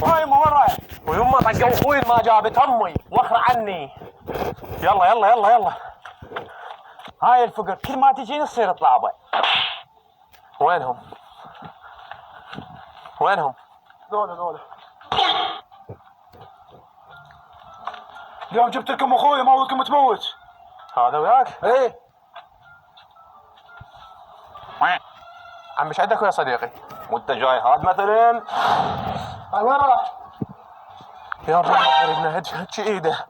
هاي ما وين رايح؟ ويما طقوا اخوي ما جابت امي وخر عني. يلا يلا يلا يلا. هاي الفقر كل ما تجيني تصير طلابه. وينهم؟ وينهم؟ ذولا اليوم جبت لكم اخوي ما ودكم تموت. هذا وياك؟ ايه عم مش عندك يا صديقي؟ وانت جاي هاد مثلا؟ هاي وين راح؟ يا رب قريبنا هج ايده.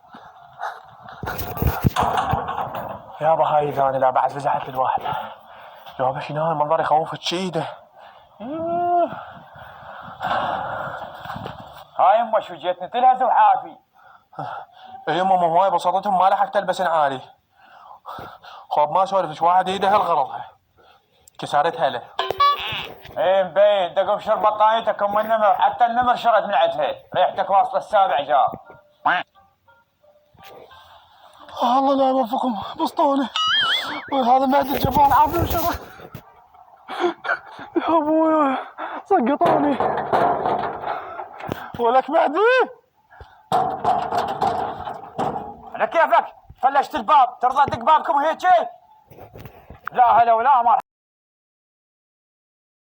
يابا هاي ثاني لا بعد فزعت الواحد. يابا شنو هاي المنظر يخوف هج ايده. هاي يمه شو جيتني تلهز وحافي. يما هواي بساطتهم ما لحقت البس عالي. خوب ما اسولف ايش واحد ايده هالغرض كسرتها له. ايه مبين دقوا بشر بطانيتك ام النمر حتى النمر شرد من عدها ريحتك واصله السابع جار. الله لا يوفقكم بسطوني هذا معدة الجبال عافية وشرف. يا ابوي سقطوني ولك معدي. على كيفك فلشت الباب ترضى تدق بابكم هيك؟ لا هلا ولا مرحبا.